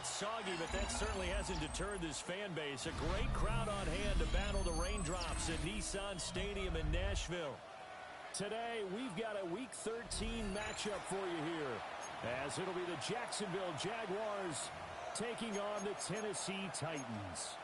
bit soggy, but that certainly hasn't deterred this fan base. A great crowd on hand to battle the raindrops at Nissan Stadium in Nashville. Today, we've got a Week 13 matchup for you here, as it'll be the Jacksonville Jaguars taking on the Tennessee Titans.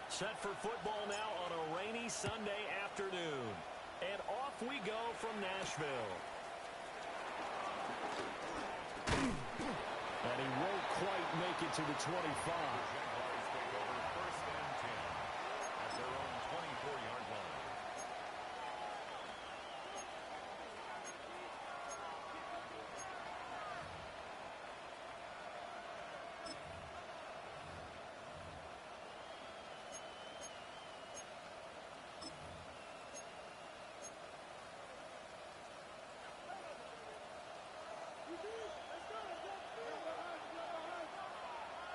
Set for football now on a rainy Sunday afternoon. And off we go from Nashville. And he won't quite make it to the 25. Jaguars take over 1st and 10 at their own 24-yard line.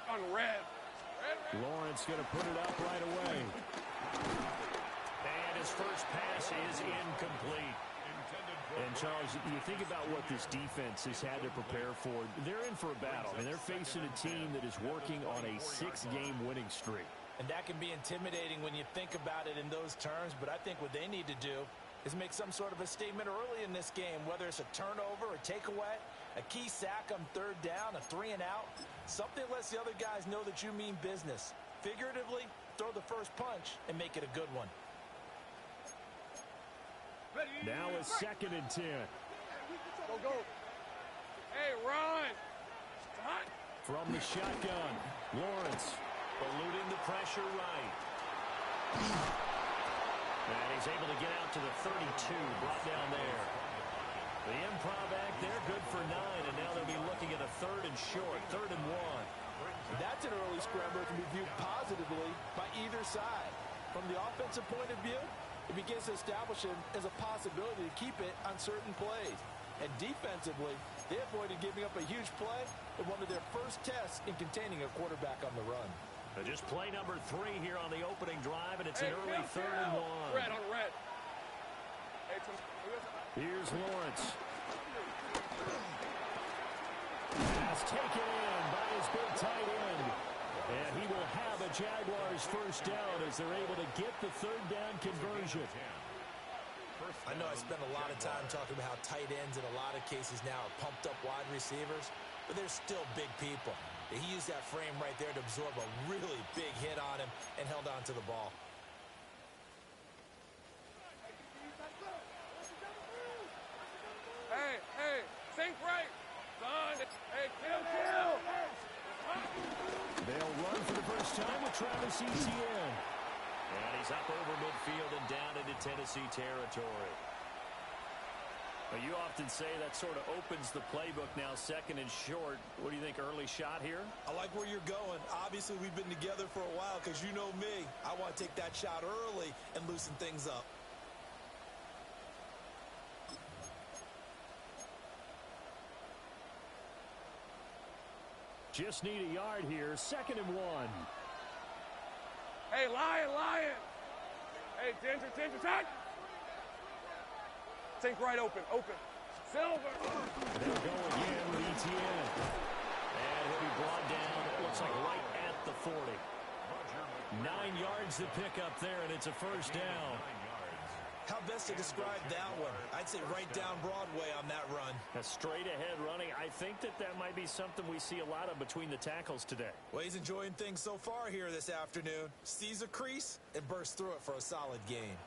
On red. Lawrence going to put it up right away. And his first pass is incomplete. And, Charles, you think about what this defense has had to prepare for. They're in for a battle, and they're facing a team that is working on a 6-game winning streak. And that can be intimidating when you think about it in those terms, but I think what they need to do is make some sort of a statement early in this game, whether it's a turnover, a takeaway, a key sack on 3rd down, a 3-and-out, something that lets the other guys know that you mean business. Figuratively, throw the first punch and make it a good one. Now a 2nd and 10. Go, go. Hey, run. From the shotgun, Lawrence eluding the pressure right. And he's able to get out to the 32, brought down there. The improv act there, good for 9, and now they'll be looking at a 3rd and short, 3rd and 1. That's an early scramble that can be viewed positively by either side. From the offensive point of view, it begins to establish it as a possibility to keep it on certain plays. And defensively, they avoided giving up a huge play in one of their first tests in containing a quarterback on the run. Just play number 3 here on the opening drive, and it's an early 3rd and 1. Red on red. Here's Lawrence. Pass taken in by his big tight end. And he will have a Jaguars first down as they're able to get the 3rd down conversion. I know I spent a lot of time talking about how tight ends in a lot of cases now are pumped up wide receivers, but they're still big people. He used that frame right there to absorb a really big hit on him and held on to the ball. Hey, hey, think right. Son, hey, kill. They'll run for the first time with Travis Etienne. And he's up over midfield and down into Tennessee territory. Well, you often say that sort of opens the playbook now, 2nd and short. What do you think, early shot here? I like where you're going. Obviously, we've been together for a while because you know me. I want to take that shot early and loosen things up. Just need a yard here, 2nd and 1. Hey, lion. Hey, ginger, tight. Think right, open. Silver. They'll go again with Etienne. And he'll be brought down, it looks like right at the 40. 9 yards to pick up there, and it's a first down. How best to describe that one? I'd say right down Broadway on that run. A straight-ahead running. I think that might be something we see a lot of between the tackles today. Well, he's enjoying things so far here this afternoon. Sees a crease and bursts through it for a solid gain.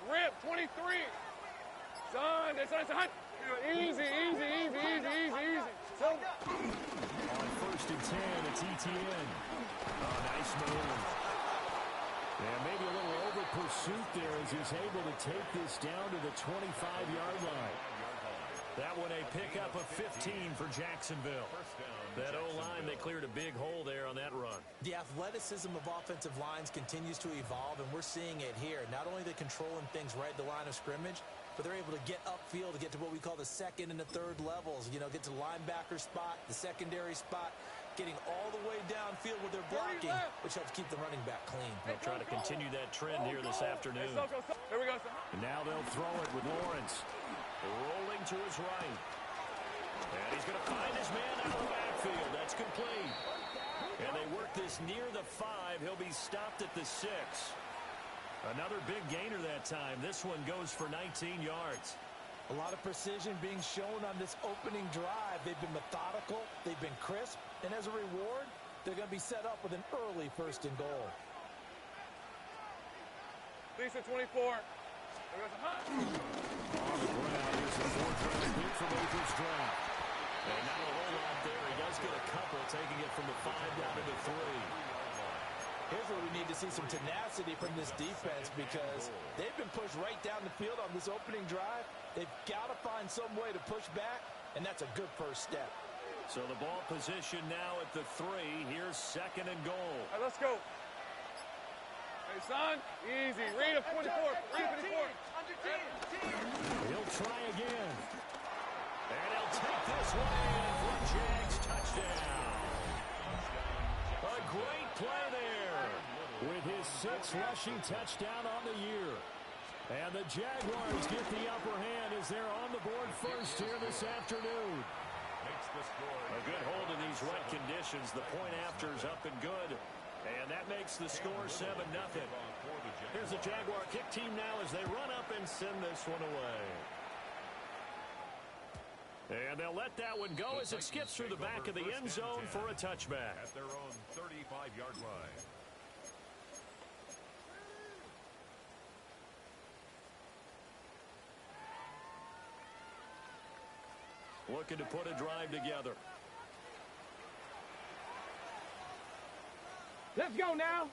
Rip, 23. Son, that's easy. So, on 1st and 10, it's Etienne. Oh, nice move. Yeah, maybe a little over pursuit there as he's able to take this down to the 25-yard line. That one a pickup of 15 for Jacksonville. First down That O-line, they cleared a big hole there on that run. The athleticism of offensive lines continues to evolve, and we're seeing it here. Not only are they controlling things right at the line of scrimmage, but they're able to get upfield to get to what we call the second and the third levels. You know, get to the linebacker spot, the secondary spot, getting all the way downfield with their blocking, which helps keep the running back clean. They'll try to continue that trend here this afternoon. Here we go. And now they'll throw it with Lawrence. Rolling to his right. And he's going to find his man out of the backfield. That's complete. And they work this near the 5. He'll be stopped at the 6. Another big gainer that time. This one goes for 19 yards. A lot of precision being shown on this opening drive. They've been methodical. They've been crisp. And as a reward, they're going to be set up with an early 1st and goal. Lisa 24. On the ground, here's the 4th-round pick from Oakland's draft. And not a whole lot there. He does get a couple, taking it from the 5 down to the 3. Here's where we need to see some tenacity from this defense because they've been pushed right down the field on this opening drive. They've got to find some way to push back, and that's a good first step. So the ball position now at the 3. Here's 2nd and goal. All right, let's go. Hey, son, easy. Read a 24. Read a 24. He'll try again. And he'll take this one in for a JAX touchdown. A great play there with his 6th rushing touchdown on the year. And the Jaguars get the upper hand as they're on the board first here this afternoon. A good hold in these wet conditions. The point after's up and good. And that makes the score 7-0. Here's the Jaguar kick team now as they run up and send this one away. And they'll let that one go as it skips through the back of the end zone for a touchback. At their own 35-yard line. Looking to put a drive together. Let's go now.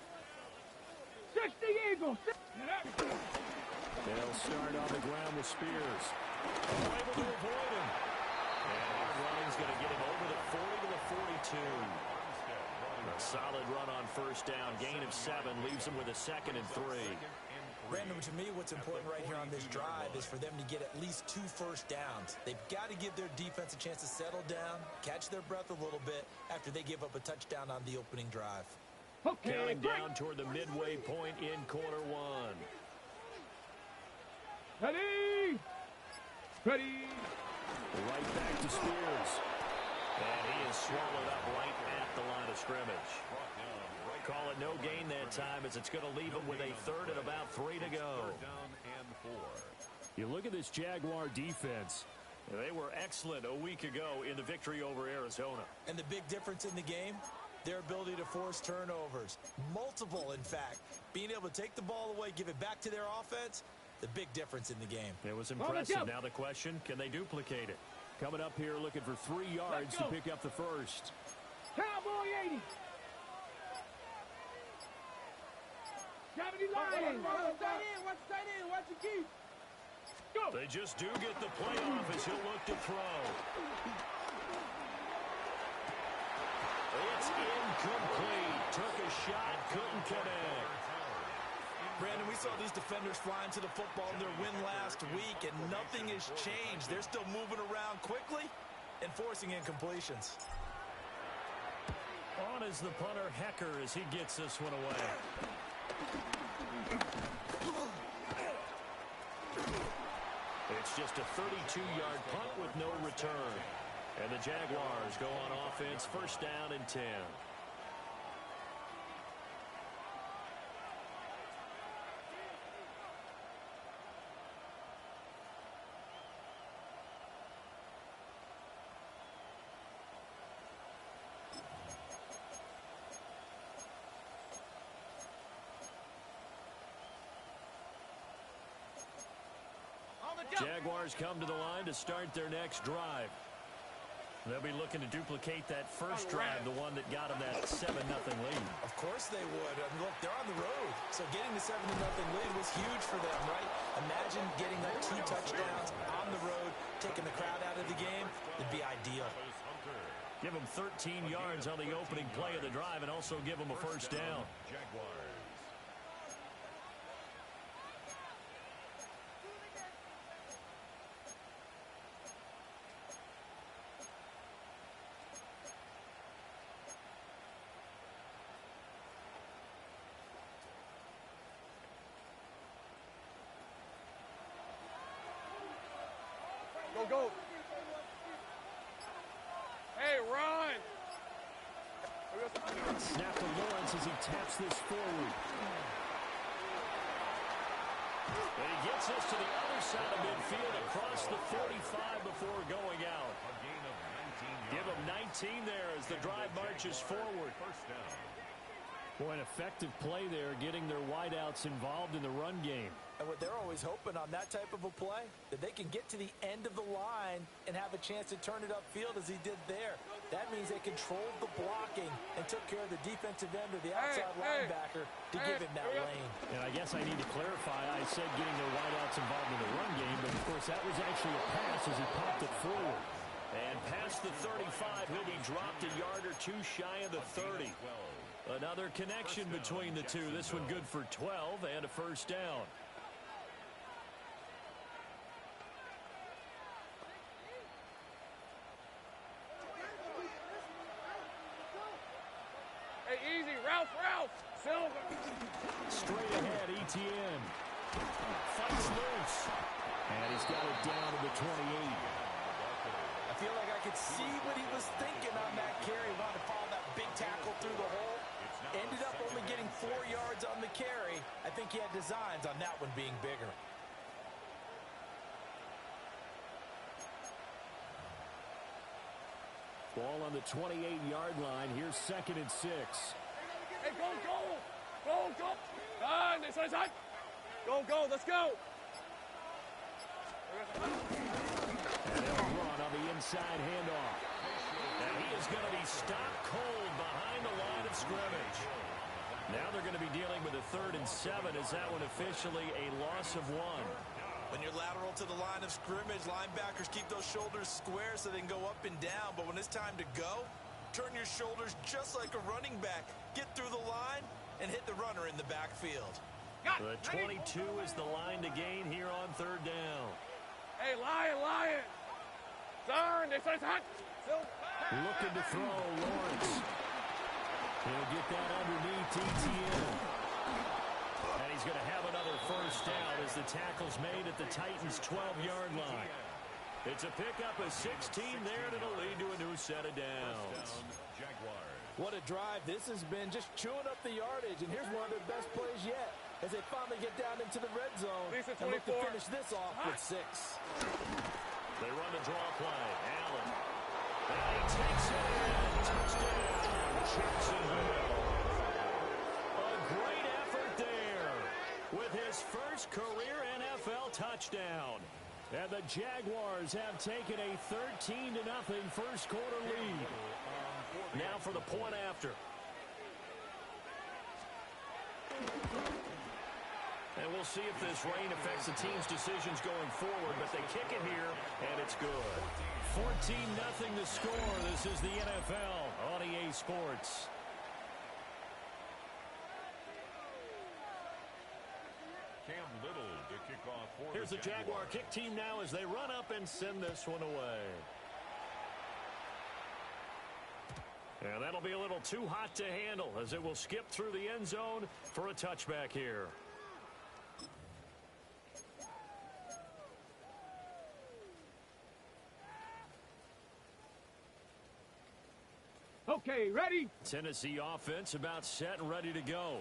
60 Eagles. They'll start on the ground with Spears. Able to avoid him. And hard running's going to get him over the 40 to the 42. A solid run on 1st down. Gain of 7 leaves him with a 2nd and 3. Brandon, to me, what's important right here on this drive is for them to get at least 2 first downs. They've got to give their defense a chance to settle down, catch their breath a little bit after they give up a touchdown on the opening drive. Okay, counting down toward the midway point in quarter 1. Ready. Ready. Right back to Spears. And he is swallowed up right at the line of scrimmage. Call it no gain that time as it's going to leave him with a 3rd and about 3 to go. You look at this Jaguar defense. They were excellent a week ago in the victory over Arizona. And the big difference in the game, their ability to force turnovers. Multiple, in fact. Being able to take the ball away, give it back to their offense, the big difference in the game. It was impressive. Now the question, can they duplicate it? Coming up here looking for 3 yards to pick up the 1st. Cowboy 80. 70 Lions. Watch the key. Go. They just do get the play off as he'll look to throw. It's incomplete. Took a shot, couldn't connect. Brandon, we saw these defenders flying to the football in their win last week, and nothing has changed. They're still moving around quickly and forcing incompletions. On is the punter, Hecker, as he gets this one away. It's just a 32-yard punt with no return. And the Jaguars go on offense, 1st down and 10. Jaguars come to the line to start their next drive. They'll be looking to duplicate that first drive, the one that got them that 7-0 lead. Of course they would. I mean, look, they're on the road. So getting the 7-0 lead was huge for them, right? Imagine getting up 2 touchdowns on the road, taking the crowd out of the game. It'd be ideal. Give them 13 yards on the opening play of the drive and also give them a first down. Jaguars. Go, go. Hey, run. Snap to Lawrence as he taps this forward. And he gets us to the other side of midfield across the 45 before going out. A gain of 19 yards. Give them 19 there as the drive marches forward. First down. Boy, an effective play there, getting their wideouts involved in the run game. And what they're always hoping on that type of a play, that they can get to the end of the line and have a chance to turn it upfield as he did there. That means they controlled the blocking and took care of the defensive end or the outside linebacker to give him that lane. And I guess I need to clarify, I said getting their wideouts involved in the run game, but of course that was actually a pass as he popped it forward. And past the 35, he'll be dropped a yard or two shy of the 30. Another connection between the two. This one good for 12 and a first down. Hey, easy. Ralph. Silver. Straight ahead, ETN. Fights loose. And he's got it down to the 28. I feel like I could see what he was thinking on that carry. Wanted to follow that big tackle through the hole. Ended up only getting 4 yards on the carry. I think he had designs on that one being bigger. Ball on the 28-yard line. Here's 2nd and 6. Hey, go. Done. This one's hot. Go. Let's go. And they'll run on the inside handoff. And he is going to be stopped cold behind the line of scrimmage. Now they're going to be dealing with a 3rd and 7. Is that one officially a loss of 1? When you're lateral to the line of scrimmage, linebackers keep those shoulders square so they can go up and down. But when it's time to go, turn your shoulders just like a running back. Get through the line and hit the runner in the backfield. The 22 is the line to gain here on 3rd down. Hey, Lion. Turn. This one's hot. Looking to throw, Lawrence. He'll get that underneath ETN. And he's going to have another first down as the tackle's made at the Titans' 12-yard line. It's a pickup of 16 there, and it'll lead to a new set of downs. Jaguars. What a drive this has been, just chewing up the yardage. And here's one of their best plays yet as they finally get down into the red zone and look to finish this off with 6. They run the draw play. Allen. And he takes it in. Touchdown, Jacksonville. A great effort there with his first career NFL touchdown. And the Jaguars have taken a 13-0 first quarter lead. Now for the point after. And we'll see if this rain affects the team's decisions going forward, but they kick it here, and it's good. 14-0 the score. This is the NFL on EA Sports. Cam Little to kick off for Here's the Jaguar kick team now as they run up and send this one away. And that'll be a little too hot to handle as it will skip through the end zone for a touchback here. Okay, ready? Tennessee offense about set and ready to go.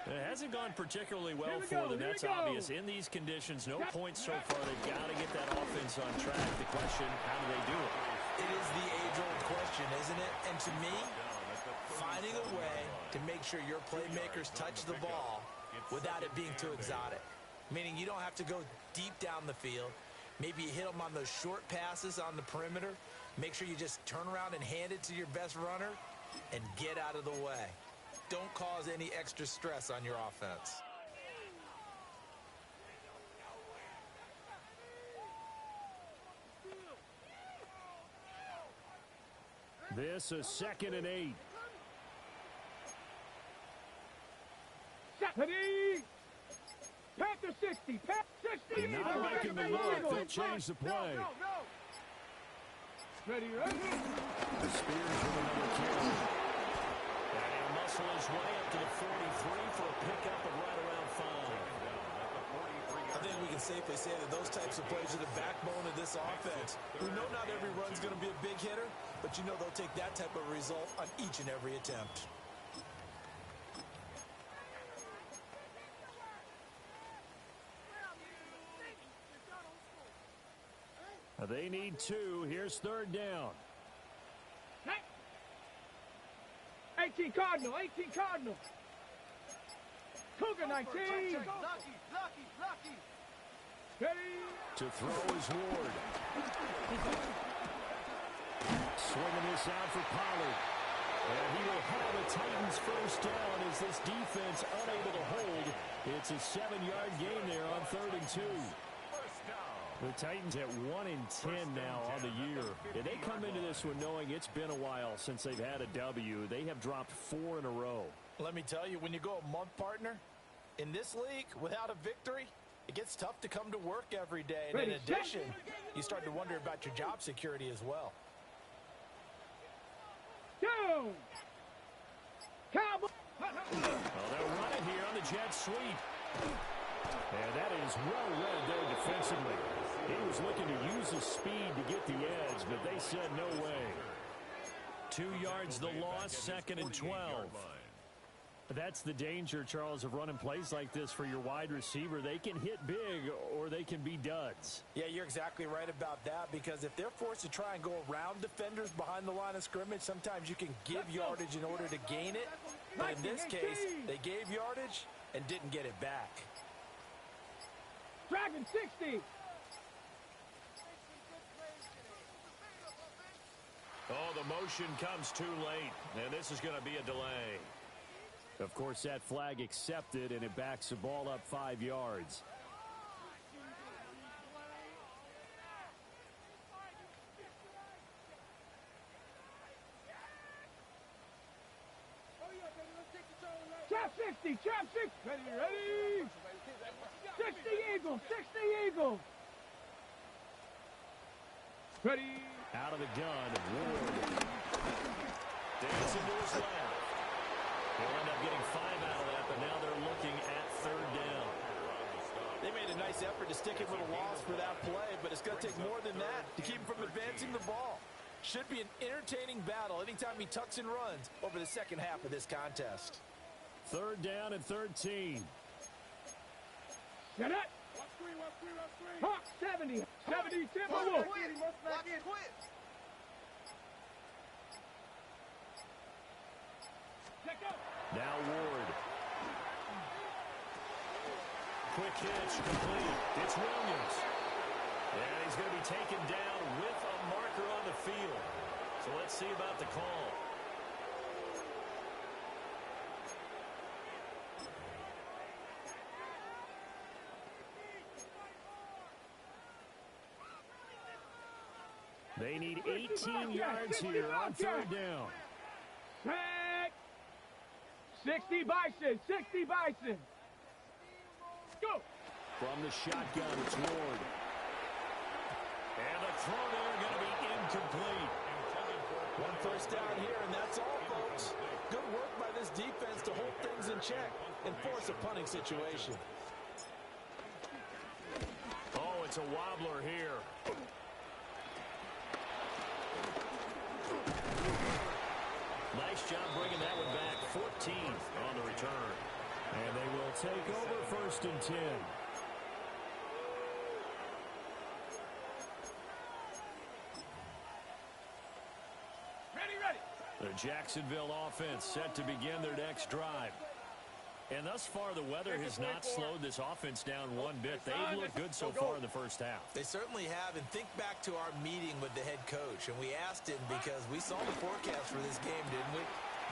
It hasn't gone particularly well for them. That's obvious. In these conditions, no points so far. They've got to get that offense on track. The question, how do they do it? It is the age-old question, isn't it? And to me, finding a way to make sure your playmakers touch the ball without it being too exotic. Meaning you don't have to go deep down the field. Maybe you hit them on those short passes on the perimeter. Make sure you just turn around and hand it to your best runner and get out of the way. Don't cause any extra stress on your offense. This a 2nd and 8. Ready? Panther 60. Panther 60. Not liking the look. They'll change the play. No. Ready? The Spears with another carry. And he'll muscle his way up to the 43 for a pickup of right around 5. I think we can safely say that those types of plays are the backbone of this offense. We know not every run's going to be a big hitter, but you know they'll take that type of result on each and every attempt. They need 2. Here's 3rd down. 18 Cardinal. Cougar 19. Lucky. Ready? To throw is Ward. Swinging this out for Pollard. And he will have a Titans first down as this defense unable to hold. It's a 7-yard gain there on 3rd and 2. The Titans at 1-10 now on the year. And they come into this one knowing it's been a while since they've had a W. They have dropped 4 in a row. Let me tell you, when you go a month, partner, in this league, without a victory, it gets tough to come to work every day. And in addition, you start to wonder about your job security as well. Go! Cowboy! Well, they'll run it here on the jet sweep. And that is well read there defensively. He was looking to use his speed to get the edge, but they said no way. 2 yards the loss, 2nd and 12. That's the danger, Charles, of running plays like this for your wide receiver. They can hit big or they can be duds. Yeah, you're exactly right about that, because if they're forced to try and go around defenders behind the line of scrimmage, sometimes you can give yardage in order to gain it. But in this case, they gave yardage and didn't get it back. Dragon 60. Oh, the motion comes too late, and this is going to be a delay. Of course, that flag accepted, and it backs the ball up 5 yards. Trap 60. Ready? 60 Eagles. Ready? Out of the gun, Ward. Dancing to his left. They'll end up getting 5 out of that, but now they're looking at 3rd down. They made a nice effort to stick him with a loss for that play, but it's going to take more than that to keep him from advancing the ball. Should be an entertaining battle anytime he tucks and runs over the second half of this contest. 3rd down and 13. Get it. Hawk 70. 70 Timberwolves. Now Ward. Quick hitch, complete. It's Williams. And he's going to be taken down with a marker on the field. So let's see about the call. They need 18 yards here on 3rd down. Back. 60 Bison. Go. From the shotgun, it's Ward. And the throw there going to be incomplete. 1 first down here, and that's all, folks. Good work by this defense to hold things in check and force a punting situation. Oh, it's a wobbler here. Nice job bringing that one back. 14th on the return. And they will take over 1st and 10. Ready. The Jacksonville offense set to begin their next drive. And thus far, the weather has not slowed this offense down one bit. They've looked good so far in the first half. They certainly have. And think back to our meeting with the head coach. And we asked him because we saw the forecast for this game, didn't we?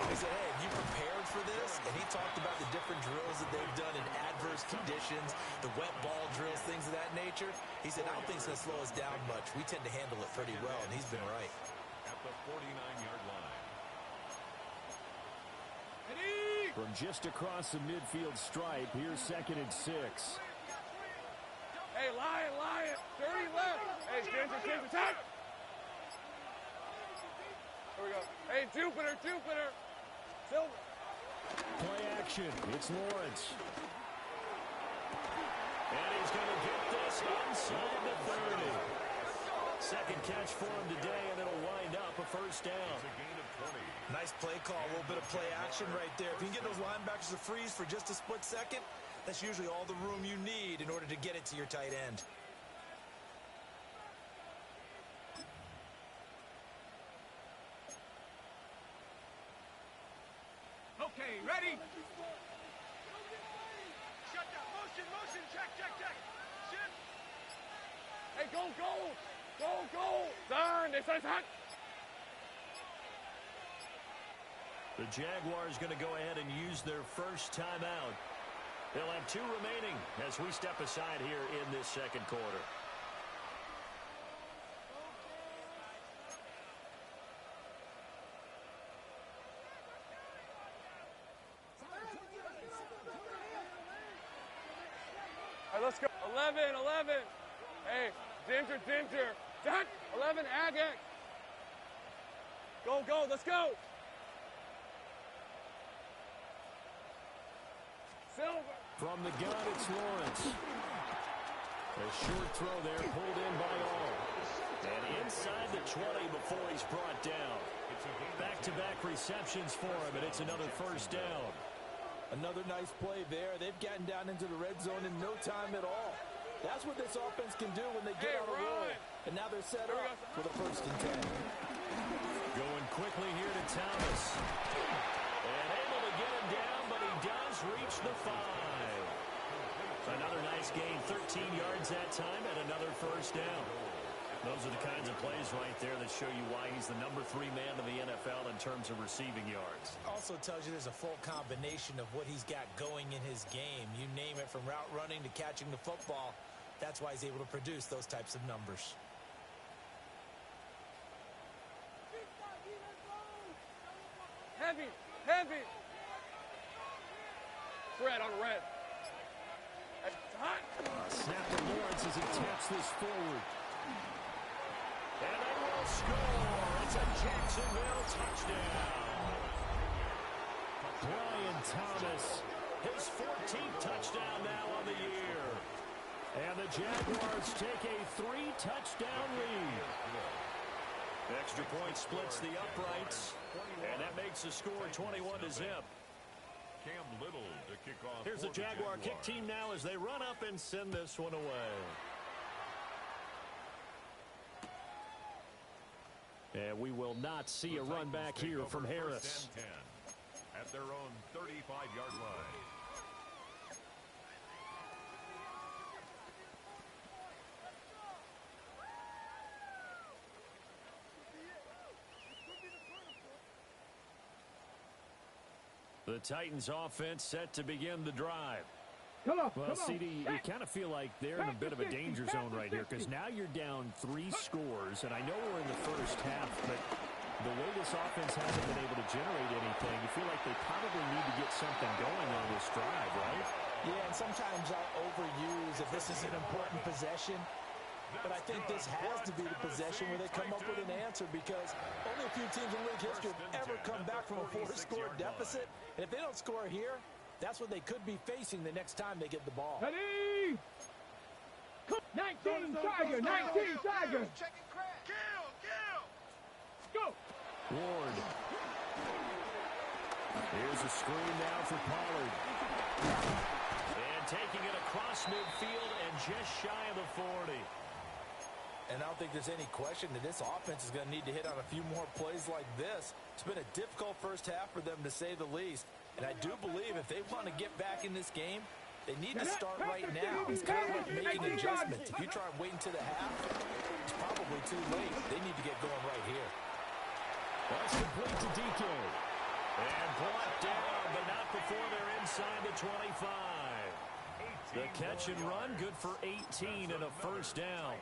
We said, hey, have you prepared for this? And he talked about the different drills that they've done in adverse conditions, the wet ball drills, things of that nature. He said, I don't think it's going to slow us down much. We tend to handle it pretty well, and he's been right. 49-yard line. From just across the midfield stripe, here's 2nd and 6. Hey, Lion, 30 left. Hey, Ginger, time. Here we go. Hey, Jupiter. Silver. Play action. It's Lawrence. And he's going to get this inside the 30. Second catch for him today, and it'll wind up a first down. It's a gain of 20. Nice play call, a little bit of play action right there. If you can get those linebackers to freeze for just a split second, that's usually all the room you need in order to get it to your tight end. Okay, ready? Shut down. Motion. Check. Shit. Hey, go. Son, this is hot. The Jaguars going to go ahead and use their first timeout. They'll have 2 remaining as we step aside here in this second quarter. All right, let's go. 11. Hey, Ginger. Done. 11, Agate. Go, let's go. Silver. From the gun, it's Lawrence. A short throw there, pulled in by all. And inside the 20 before he's brought down. Back-to-back receptions for him, and it's another first down. Another nice play there. They've gotten down into the red zone in no time at all. That's what this offense can do when they get on a roll. And now they're set up for the 1st and 10. Going quickly here to Thomas. And able to get him down, but he does reach the 5. Another nice gain, 13 yards that time, and another first down. Those are the kinds of plays right there that show you why he's the number 3 man in the NFL in terms of receiving yards. Also tells you there's a full combination of what he's got going in his game. You name it, from route running to catching the football. That's why he's able to produce those types of numbers. Heavy. Red on red. Snap to Lawrence as he taps this forward. And they will score. It's a Jacksonville touchdown. Brian Thomas, his 14th touchdown now on the year. And the Jaguars take a 3-touchdown lead. Extra point splits the uprights, and that makes the score 21-0. Cam Little to kick off. Here's the Jaguar kick team now as they run up and send this one away. And we will not see a run back here from Harris. 1st and 10 at their own 35-yard line. The Titans offense set to begin the drive. Well, CD, you kind of feel like they're in a bit of a danger zone right here because now you're down 3 scores, and I know we're in the first half, but the way this offense hasn't been able to generate anything, you feel like they probably need to get something going on this drive, right? Yeah, and sometimes I'll overuse if this is an important possession. But I think this has to be the possession where they come up with an answer, because only a few teams in league history have ever come back from a 4-score deficit. And if they don't score here, that's what they could be facing the next time they get the ball. Ready? 19 Tiger, 19 Tiger. Kill. Go. Ward. Here's a screen now for Pollard. And taking it across midfield and just shy of the 40. And I don't think there's any question that this offense is going to need to hit on a few more plays like this. It's been a difficult first half for them, to say the least. And I do believe if they want to get back in this game, they need to start right now. It's kind of like making adjustments. If you try and wait until the half, it's probably too late. They need to get going right here. That's complete to DK. And brought down, but not before they're inside the 25. The catch and run, good for 18 and a first down.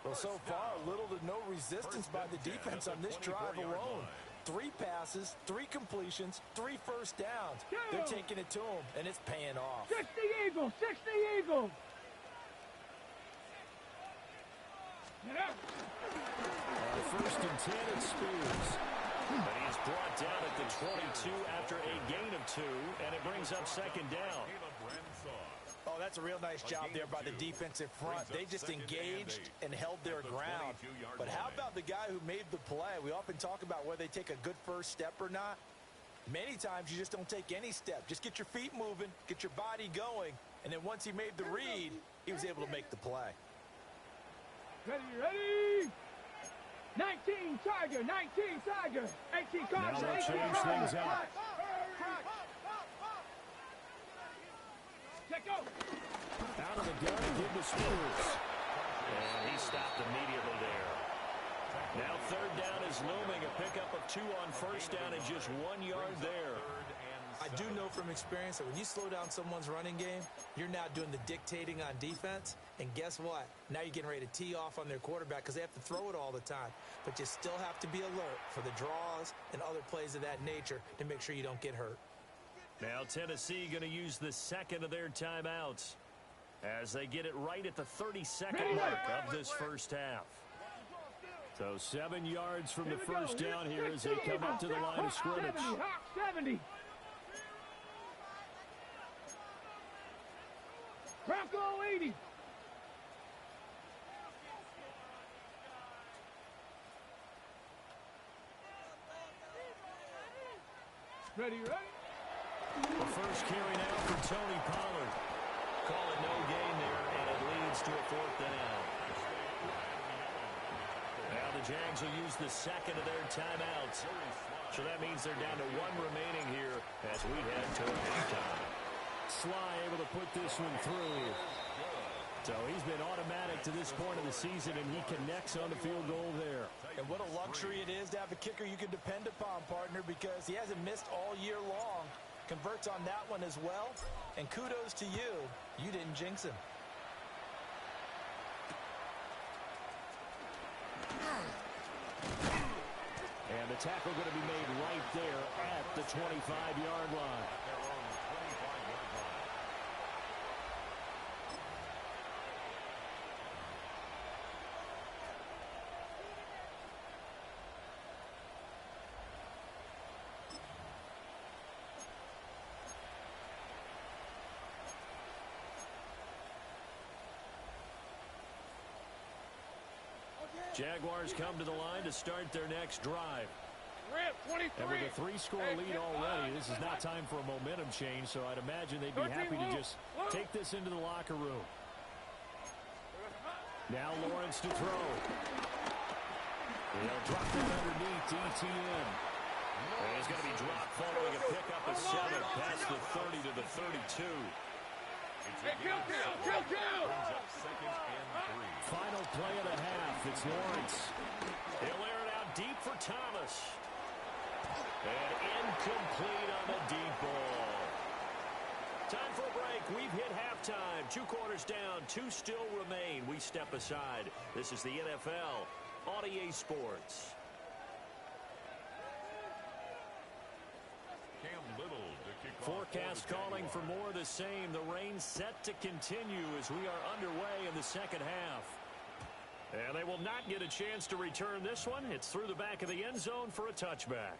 Well, so far, little to no resistance by the defense on this drive alone. 3 passes, 3 completions, 3 first downs. They're taking it to them, and it's paying off. 60 Eagles, 60 Eagles. First and 10 at Spears. But he's brought down at the 22 after a gain of 2, and it brings up second down. Oh, that's a real nice job there by the defensive front. They just engaged and held their ground. But how about the guy who made the play? We often talk about whether they take a good first step or not. Many times you just don't take any step. Just get your feet moving, get your body going, and then once he made the read, he was able to make the play. Ready, ready. 19 Tiger, 19 Tiger. 18 Now Tiger, they'll 18 change Tiger. things up. Check out. Out of the gun, give to Spears. And he stopped immediately there. Now third down is looming. A pickup of 2 on first down and just 1 yard there. I do know from experience that when you slow down someone's running game, you're now doing the dictating on defense. And guess what? Now you're getting ready to tee off on their quarterback because they have to throw it all the time. But you still have to be alert for the draws and other plays of that nature to make sure you don't get hurt. Now Tennessee going to use the second of their timeouts as they get it right at the 32nd mark of this first half. So 7 yards from the first down here as they come up to the line of scrimmage. 70. Bronco 80. Ready, ready. The first carry now for Tony Pollard. Call it no gain there, and it leads to a 4th down. Now the Jags will use the second of their timeouts. So that means they're down to 1 remaining here as we head to halftime. Sly able to put this one through. So he's been automatic to this point of the season, and he connects on the field goal there. And what a luxury it is to have a kicker you can depend upon, partner, because he hasn't missed all year long. Converts on that one as well. And kudos to you. You didn't jinx him. And the tackle going to be made right there at the 25-yard line. Jaguars come to the line to start their next drive. And with a 3-score lead already, this is not time for a momentum change, so I'd imagine they'd be happy to just take this into the locker room. Now Lawrence to throw. They'll drop it underneath to ETN. And he's going to be dropped following a pickup of 7 past the 30 to the 32. Hey, kill. Final play of the half. It's Lawrence. He'll air it out deep for Thomas. And incomplete on the deep ball. Time for a break. We've hit halftime. 2 quarters down. 2 still remain. We step aside. This is the NFL on EA Sports. Forecast calling for more of the same. The rain set to continue as we are underway in the second half. And they will not get a chance to return this one. It's through the back of the end zone for a touchback.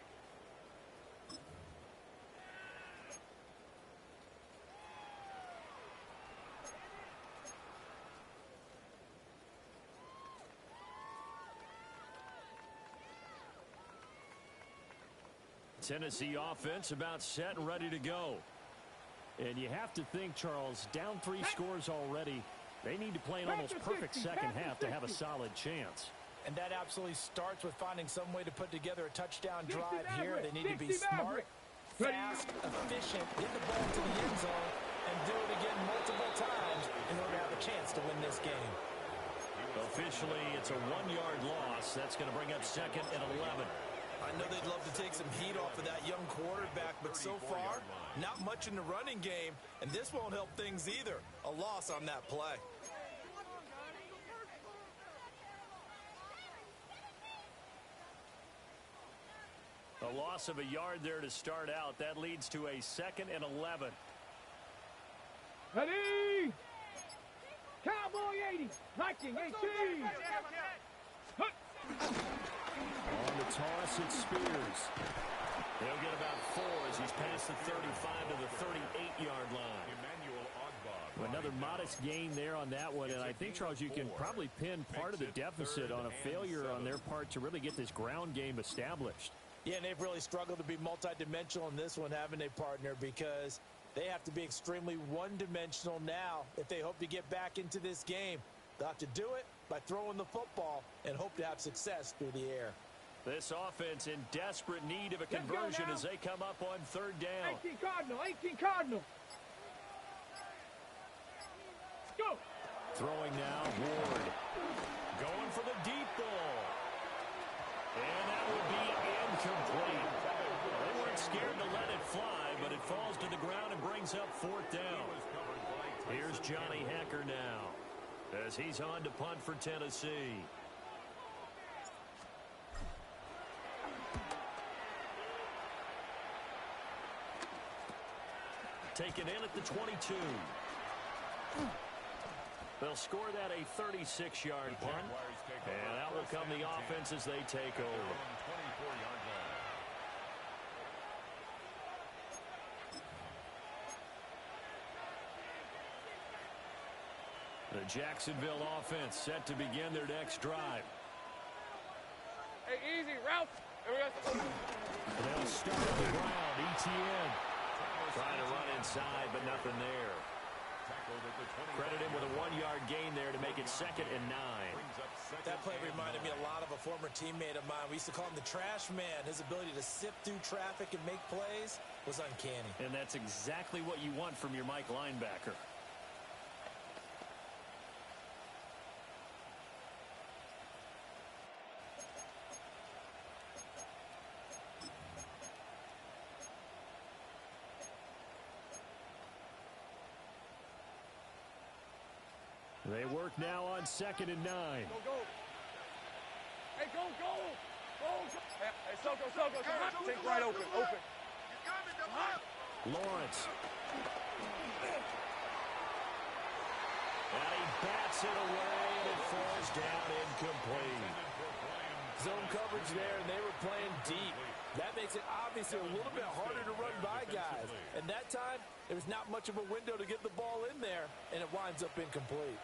Tennessee offense about set and ready to go. And you have to think, Charles, down 3 scores already. They need to play an almost perfect second half to have a solid chance. And that absolutely starts with finding some way to put together a touchdown drive here. They need to be smart, fast, efficient, get the ball to the end zone, and do it again multiple times in order to have a chance to win this game. Officially, it's a 1-yard loss. That's going to bring up second and 11. I know they'd love to take some heat off of that young quarterback, but so far, not much in the running game, and this won't help things either. A loss on that play. A loss of a yard there to start out. That leads to a 2nd and 11. Ready? Cowboy 80. Viking 18. On the toss, it's Spears. He'll get about 4 as he's past the 35 to the 38-yard line. Another modest gain there on that one, and I think, Charles, you can probably pin part of the deficit on a failure on their part to really get this ground game established. Yeah, and they've really struggled to be multidimensional in this one, haven't they, partner? Because they have to be extremely one-dimensional now if they hope to get back into this game. They'll have to do it by throwing the football and hope to have success through the air. This offense in desperate need of a conversion as they come up on 3rd down. 18 Cardinal, 18 Cardinal. Go. Throwing now, Ward. Going for the deep ball. And that would be incomplete. They weren't scared to let it fly, but it falls to the ground and brings up 4th down. Here's Johnny Hecker now as he's on to punt for Tennessee. Taken in at the 22. They'll score that a 36-yard punt, and out will come the offense as they take over. The Jacksonville offense set to begin their next drive. Hey, easy, route. There we go. They'll start on the ground. ETN trying to run inside, but nothing there. Credit him with a 1-yard gain there to make it 2nd and 9. That play reminded me a lot of a former teammate of mine. We used to call him the trash man. His ability to sift through traffic and make plays was uncanny. And that's exactly what you want from your Mike linebacker. They work now on 2nd and 9. Go, go. Hey, go, go. Go, go. Hey, Soko. Think right open. Lawrence. And he bats it away, and it falls down incomplete. Zone coverage there, and they were playing deep. That makes it obviously a little bit harder to run by guys. And that time, there was not much of a window to get the ball in there, and it winds up incomplete.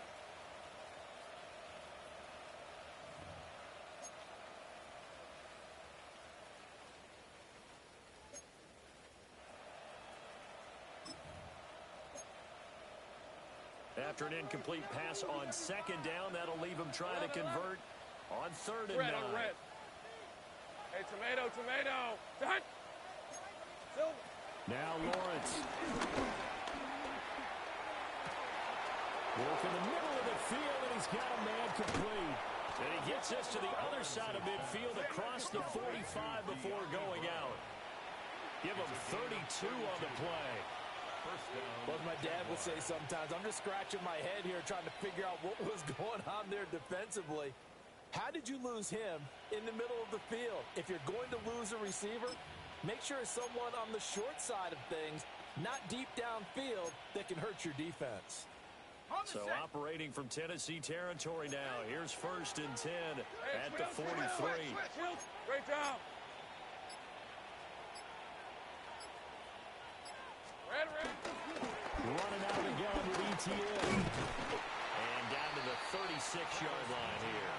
After an incomplete pass on 2nd down, that'll leave him trying to convert on 3rd and 9. Red. Hey, tomato. Done. Silver. Now Lawrence. Work in the middle of the field, and he's got a man complete. And he gets us to the other side of midfield across the 45 before going out. Give him 32 on the play. What my dad would say sometimes, I'm just scratching my head here trying to figure out what was going on there defensively. How did you lose him in the middle of the field? If you're going to lose a receiver, make sure it's someone on the short side of things, not deep downfield, that can hurt your defense. So operating from Tennessee territory now. Here's 1st and 10 at the 43. Great job. Red. Running out of the gun with ETN. And down to the 36-yard line here.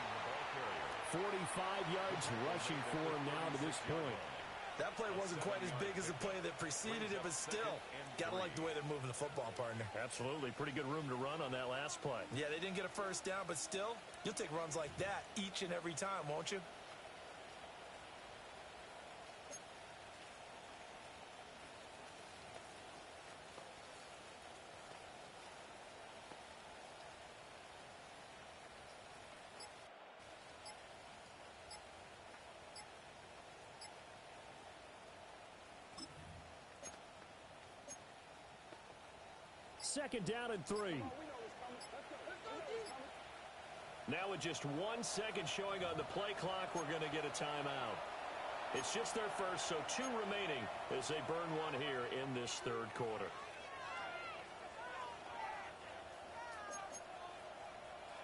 45 yards rushing for him now to this point. That play wasn't quite as big as the play that preceded it, but still, gotta like the way they're moving the football, partner. Absolutely. Pretty good room to run on that last play. Yeah, they didn't get a 1st down, but still, you'll take runs like that each and every time, won't you? Second down and 3. Now with just 1 second showing on the play clock, we're going to get a timeout. It's just their first, so 2 remaining as they burn one here in this third quarter.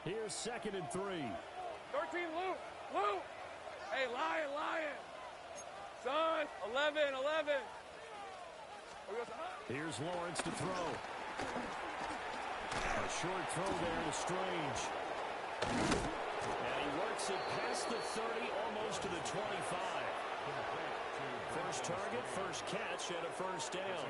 Here's 2nd and 3. 13, Luke. Luke. Hey, Lion. Son, 11. Here's Lawrence to throw. A short throw there to Strange. And he works it past the 30, almost to the 25. First target, first catch, and a first down.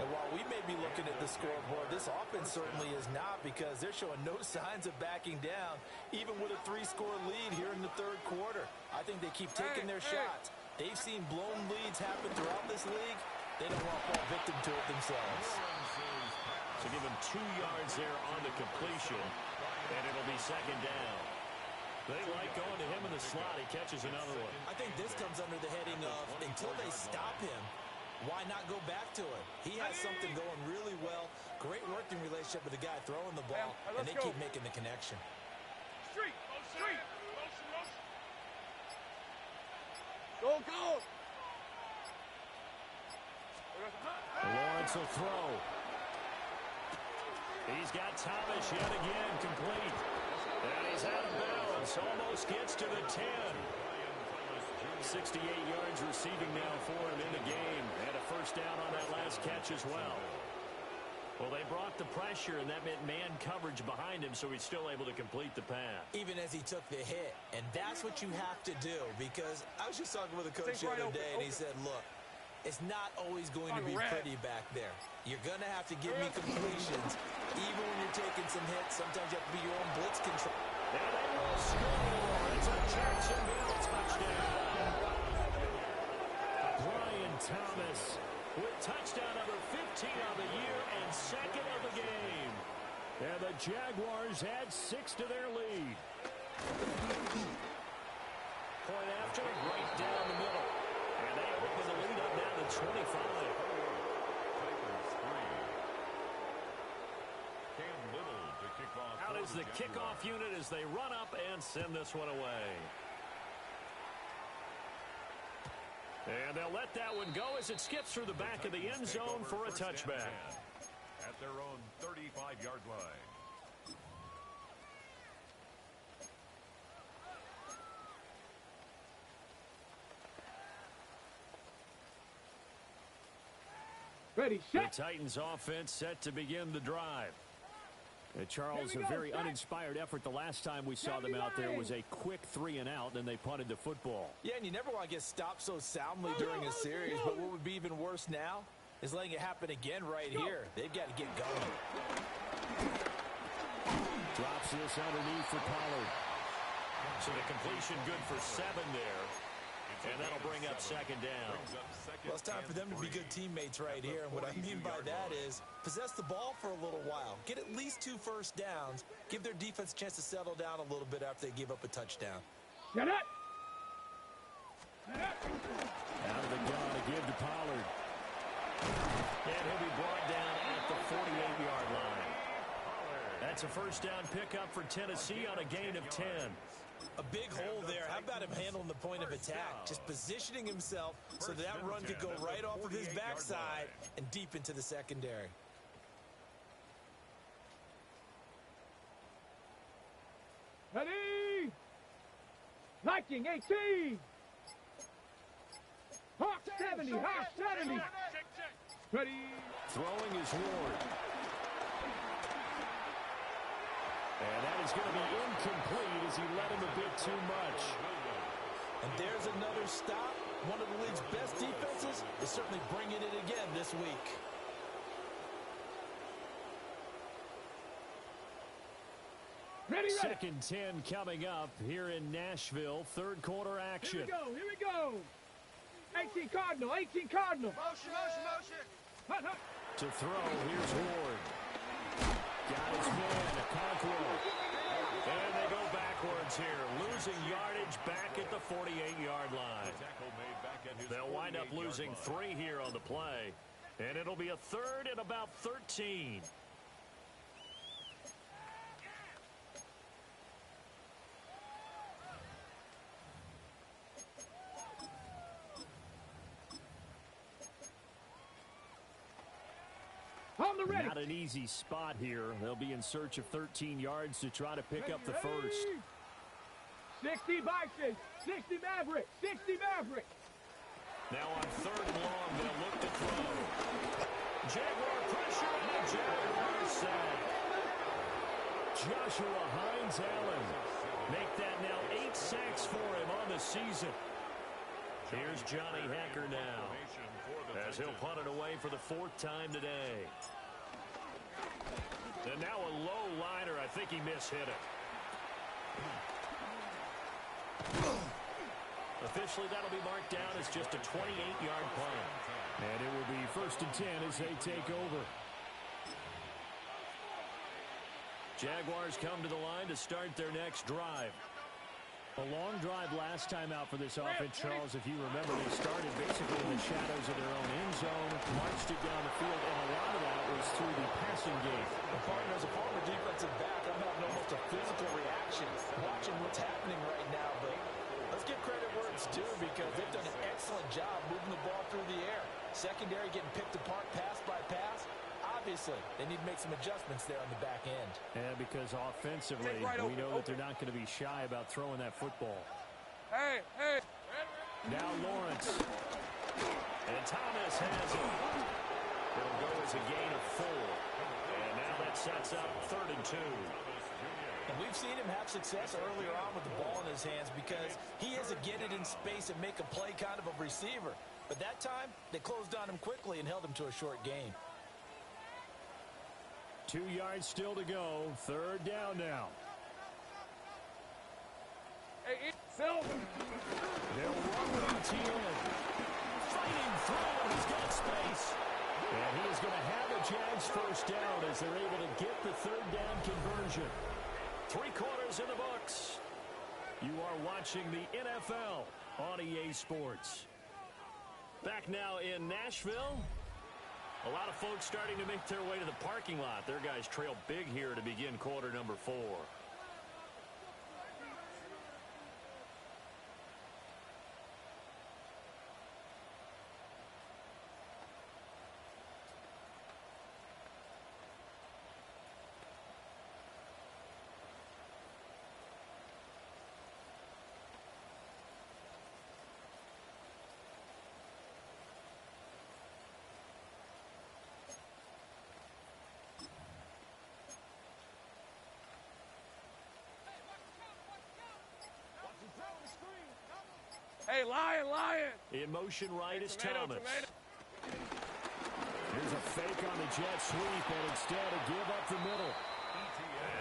And while we may be looking at the scoreboard, this offense certainly is not, because they're showing no signs of backing down, even with a 3-score lead here in the third quarter. I think they keep taking their shots. They've seen blown leads happen throughout this league. They don't want to fall victim to it themselves. So give him 2 yards there on the completion, and it'll be 2nd down. They like going to him in the slot. He catches another one. I think this comes under the heading of, until they stop him, why not go back to it? He has something going really well. Great working relationship with the guy throwing the ball, and they keep making the connection. Street. Go. Lawrence will throw. He's got Thomas yet again, complete. And he's out of bounds. Almost gets to the 10. 68 yards receiving now for him in the game. And a first down on that last catch as well. Well, they brought the pressure, and that meant man coverage behind him, so he's still able to complete the pass. Even as he took the hit. And that's what you have to do, because I was just talking with a coach the other day, and he said, look, it's not always going to be pretty back there. You're going to have to give me completions. Even when you're taking some hits, sometimes you have to be your own blitz control. And they will score. It's a Jacksonville touchdown. Brian Thomas with touchdown number 15 of the year and 2nd of the game. And the Jaguars add 6 to their lead. Point after, right down the middle. And they open the lead up now to 25. Out is the kickoff unit as they run up and send this one away. And they'll let that one go as it skips through the back of the end zone for a touchback. At their own 35-yard line. Ready, The set. Titans offense set to begin the drive. Charles, a very uninspired effort. The last time we saw them out there was a quick 3 and out, and they punted the football. Yeah, and you never want to get stopped so soundly during a series, but what would be even worse now is letting it happen again right here. They've got to get going. Drops this underneath for Pollard. So the completion good for 7 there. And that'll bring up 2nd down. Well, it's time for them to be good teammates right here. And what I mean by that is possess the ball for a little while. Get at least 2 first downs. Give their defense a chance to settle down a little bit after they give up a touchdown. Get it. Out of the gun to give to Pollard. And he'll be brought down at the 48-yard line. That's a first down pickup for Tennessee on a gain of 10. A big hole there. How about him handling the point of attack? Just positioning himself so that run could go right off of his backside and deep into the secondary. Ready. Liking 18. Hawk 70. Hawk 70. Ready. Throwing is Ward. And that is going to be incomplete as he let him a bit too much. And there's another stop. One of the league's best defenses is certainly bringing it again this week. Ready. 2nd 10 coming up here in Nashville. Third quarter action. Here we go. 18 Cardinal. 18 Cardinal. Motion. Hut, hut. To throw, here's Ward. Got his man, Conqueror. And they go backwards here, losing yardage back at the 48-yard line. They'll wind up losing 3 here on the play. And it'll be a 3rd and about 13. on the ready. Not an easy spot here. They'll be in search of 13 yards to try to pick up the first. 60 Bison, 60 Maverick, 60 Maverick. Now on 3rd and long, they'll look to throw. Jaguar pressure and a Jaguar sack. Joshua Hines-Allen make that now 8 sacks for him on the season. Here's Johnny Hacker now, as he'll punt it away for the 4th time today. And now a low liner. I think he mishit it. Officially, that'll be marked down as just a 28-yard punt. And it will be 1st and 10 as they take over. Jaguars come to the line to start their next drive. A long drive last time out for this offense, Charles. If you remember, they started basically in the shadows of their own end zone, marched it down the field, and a lot of that was through the passing game. Partner, as a former defensive back, I'm having almost a physical reaction watching what's happening right now. But let's give credit where it's due, because they've done an excellent job moving the ball through the air. Secondary getting picked apart pass by pass. Obviously, they need to make some adjustments there on the back end. Yeah, because offensively, we know that they're not going to be shy about throwing that football. Hey. Now Lawrence. And Thomas has it. It'll go as a gain of 4. And now that sets up 3rd and 2. And we've seen him have success earlier on with the ball in his hands, because he is a get it in space and make a play kind of a receiver. But that time, they closed on him quickly and held him to a short gain. 2 yards still to go. 3rd down now. Hey, Silver. They'll run with ETN. Fighting through, and he's got space. And he is going to have a Jags 1st down as they're able to get the 3rd down conversion. 3 quarters in the books. You are watching the NFL on EA Sports. Back now in Nashville. A lot of folks starting to make their way to the parking lot. Their guys trail big here to begin quarter number 4. Hey, Lion. In motion right is Tomato. Thomas. Here's a fake on the jet sweep, and instead a give up the middle.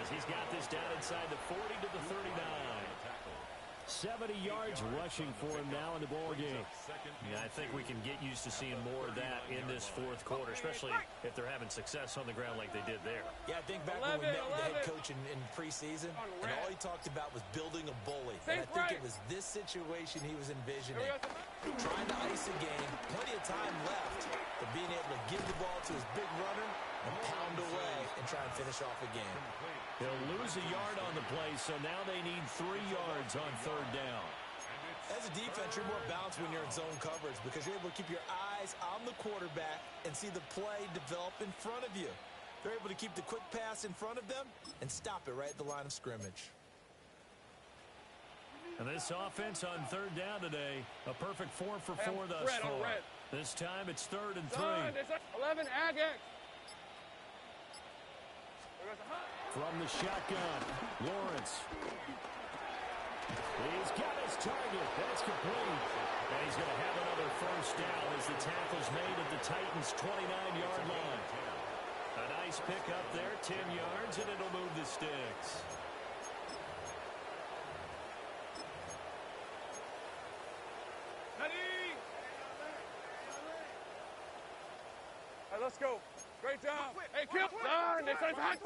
As he's got this down inside the 40 to the 39. 70 yards rushing for him now in the ball game. Yeah, I think we can get used to seeing more of that in this 4th quarter, especially if they're having success on the ground like they did there. Yeah, I think back when we met with the head coach in preseason, and all he talked about was building a bully. And I think it was this situation he was envisioning. Trying to ice a game, plenty of time left, but being able to give the ball to his big runner and pound away and try and finish off a game. They'll lose a yard on the play, so now they need 3 yards on 3rd down. As a defense, you're more balanced when you're in zone coverage, because you're able to keep your eyes on the quarterback and see the play develop in front of you. They're able to keep the quick pass in front of them and stop it right at the line of scrimmage. And this offense on 3rd down today, a perfect 4 for 4 thus far. This time it's 3rd and 3. 11 Agate. From the shotgun, Lawrence. He's got his target. That's complete. And he's going to have another 1st down as the tackle's made at the Titans' 29-yard line. A nice pick up there, 10 yards, and it'll move the sticks. Ready? Hey, let's go. Great job. Hey, kill. Done. This is hot.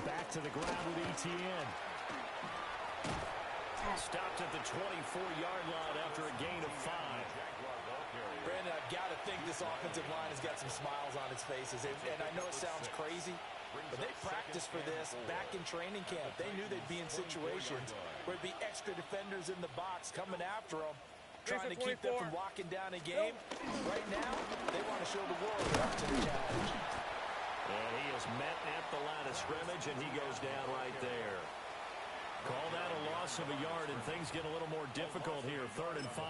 Back to the ground with ETN. Stopped at the 24-yard line after a gain of 5. Brandon, I've got to think this offensive line has got some smiles on its faces. And I know it sounds crazy, but they practiced for this back in training camp. They knew they'd be in situations where it'd be extra defenders in the box coming after them. trying to keep them from locking down a game. Right now, they want to show the world they're up to the challenge. And he is met at the line of scrimmage, and he goes down right there. Call that a loss of a yard, and things get a little more difficult here, 3rd and 5.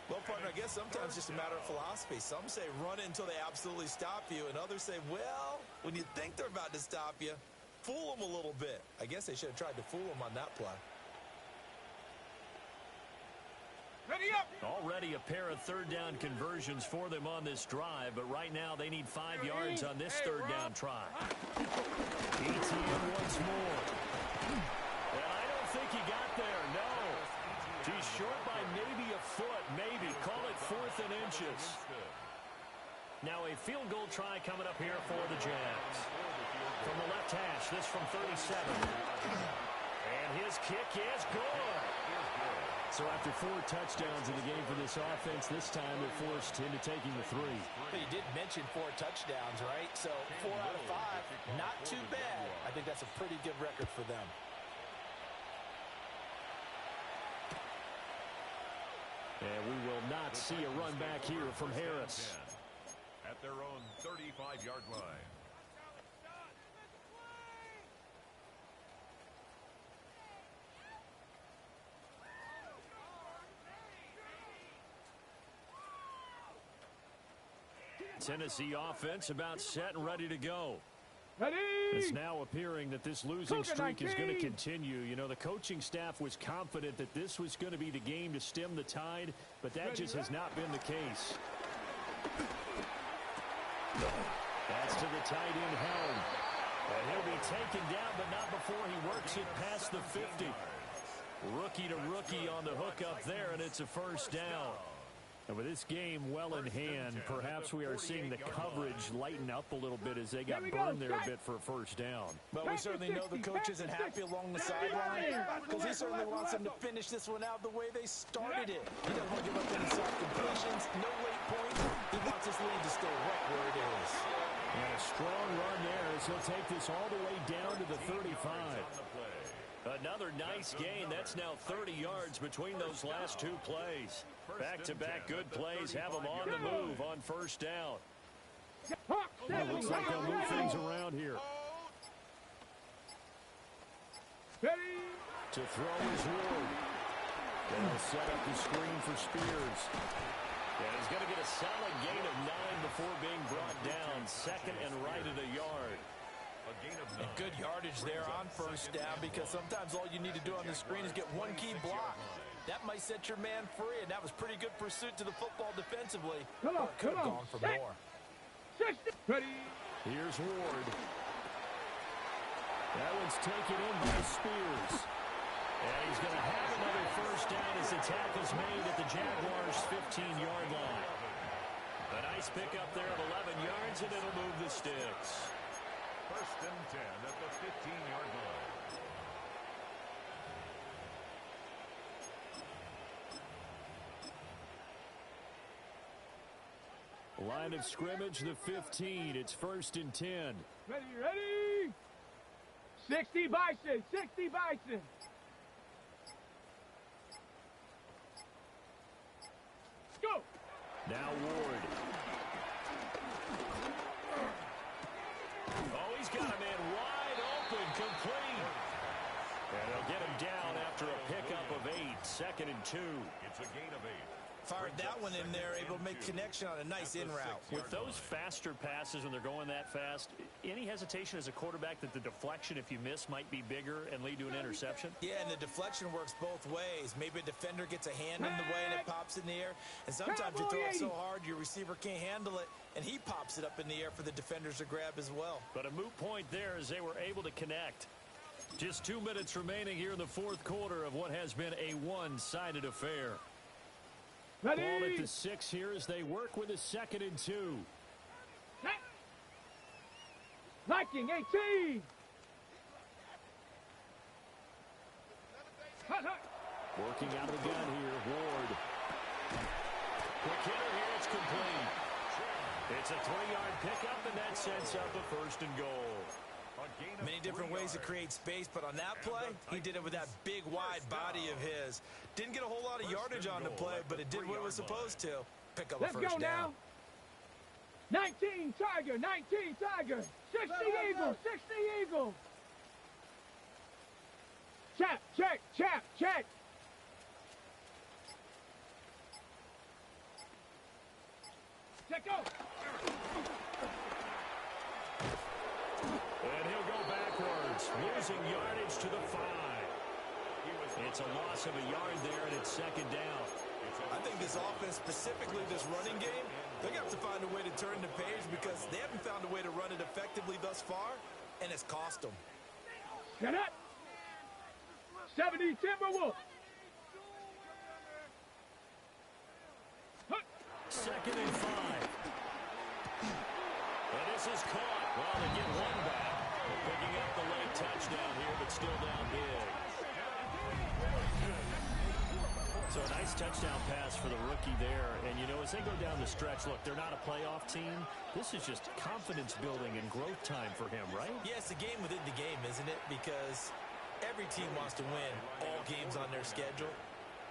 Well, partner, I guess sometimes it's just a matter of philosophy. Some say run it until they absolutely stop you, and others say, well, when you think they're about to stop you, fool them a little bit. I guess they should have tried to fool them on that play. Ready up. Already a pair of 3rd down conversions for them on this drive, but right now they need 5 yards on this 3rd down try. ETN once more. And I don't think he got there, no. He's short by maybe a foot, maybe. Call it 4th and inches. Now a field goal try coming up here for the Jags. From the left hash, this from 37. And his kick is good. So after 4 touchdowns in the game for this offense, this time they're forced into taking the 3. But you did mention 4 touchdowns, right? So 4 out of 5, not too bad. I think that's a pretty good record for them. And we will not see a run back here from Harris. At their own 35-yard line. Tennessee offense about set and ready to go. Ready. It's now appearing that this losing streak is going to continue. You know, the coaching staff was confident that this was going to be the game to stem the tide, but that just has not been the case. That's to the tight end, Helm. And he'll be taken down, but not before he works it past the 50. Rookie to rookie on the hook up there, and it's a 1st down. And with this game well in hand, perhaps we are seeing the coverage lighten up a little bit as they got burned there a bit for a 1st down. But we certainly know the coach isn't happy along the sideline because he certainly wants them to finish this one out the way they started it. He doesn't want to give up any soft completions, no late points. He wants his lead to stay right where it is. And a strong run there as he'll take this all the way down to the 35. Another nice gain. That's now 30 yards between those last 2 plays. Back-to-back good plays have them on the move on 1st down. It looks like they'll move things around here. To throw is Ward. They'll set up the screen for Spears. And he's going to get a solid gain of 9 before being brought down. 2nd and right at a yard. And good yardage there on 1st down because sometimes all you need to do on the screen is get 1 key block. That might set your man free, and that was pretty good pursuit to the football defensively. Come on, could have gone for more. Ready. Here's Ward. That one's taken in by Spears. And he's going to have another 1st down as the tackle's made at the Jaguars' 15-yard line. A nice pickup there of 11 yards, and it'll move the sticks. 1st and 10 at the 15-yard line. Line of scrimmage, the 15. It's 1st and 10. Ready. 60 Bison. 60 Bison. Go. Now Ward. Oh, he's got a man wide open, complete. And they'll get him down after a pickup of 8. 2nd and 2. It's a gain of 8. Fired that one in there, able to make connection on a nice in route. With those faster passes when they're going that fast, any hesitation as a quarterback that the deflection, if you miss, might be bigger and lead to an interception? Yeah, and the deflection works both ways. Maybe a defender gets a hand in the way and it pops in the air. And sometimes you throw it so hard your receiver can't handle it, and he pops it up in the air for the defenders to grab as well. But a moot point there as they were able to connect. Just 2 minutes remaining here in the 4th quarter of what has been a one-sided affair. Ready. Ball at the 6 here as they work with a 2nd and 2. Viking 18. Working out of the gun here, Ward. Quick hitter here, it's complete. It's a 3-yard pickup, and that sets up a 1st and goal. Many different ways to create space, but on that play, he did it with that big, wide body of his. Didn't get a whole lot of yardage on the play, but it did what it was supposed to. Pick up a first down. Let's go now. 19 Tiger, 19 Tiger. 60 Eagle, 60 Eagle. Check, check, check, check. Check go. And he'll go backwards, losing yardage to the 5. It's a loss of a yard there, and it's second down. I think this offense, specifically this running game, they're going to have to find a way to turn the page because they haven't found a way to run it effectively thus far, and it's cost them. Get up. 70 Timberwolves. Second and 5. And this is caught. Well, they get one back. Picking up the late touchdown here, but still down big. So a nice touchdown pass for the rookie there. And, you know, as they go down the stretch, look, they're not a playoff team. This is just confidence building and growth time for him, right? Yeah, it's a game within the game, isn't it? Because every team wants to win all games on their schedule.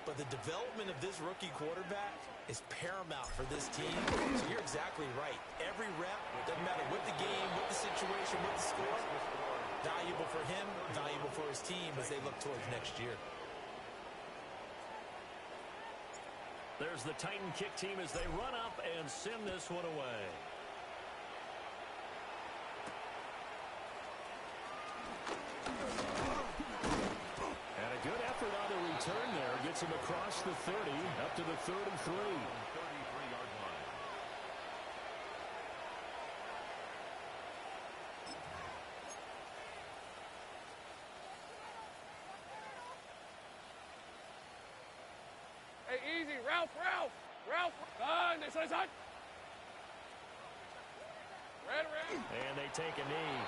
But the development of this rookie quarterback is paramount for this team. So you're exactly right. Every rep, doesn't matter what the game, what the situation, what the score, valuable for him, valuable for his team as they look towards next year. There's the Titan kick team as they run up and send this one away. And a good effort on the return there. Gets him across the 30, up to the 33. 33-yard line. Hey, easy. Ralph. This is it. Red. And they take a knee.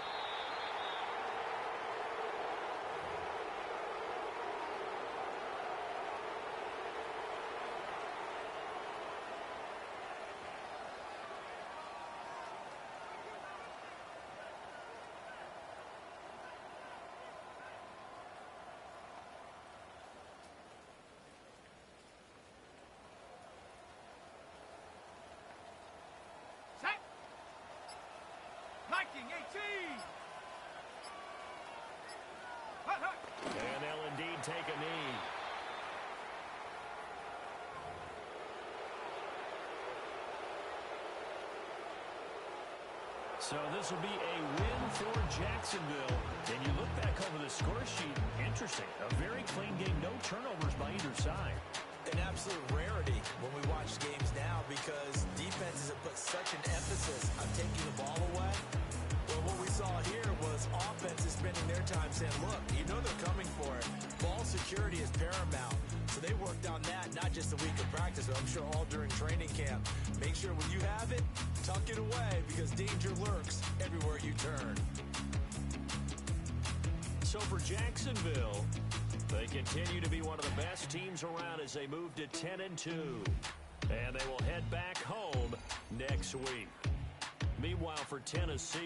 Set. 1918. And they'll indeed take a knee. So this will be a win for Jacksonville. And you look back over the score sheet, interesting. A very clean game, no turnovers by either side. An absolute rarity when we watch games now because defenses have put such an emphasis on taking the ball away. Well, what we saw here was offenses spending their time saying, look, you know they're coming for it. Ball security is paramount. So they worked on that not just a week of practice, but I'm sure all during training camp. Make sure when you have it, tuck it away because danger lurks everywhere you turn. So for Jacksonville, they continue to be one of the best teams around as they move to 10-2. And they will head back home next week. Meanwhile, for Tennessee,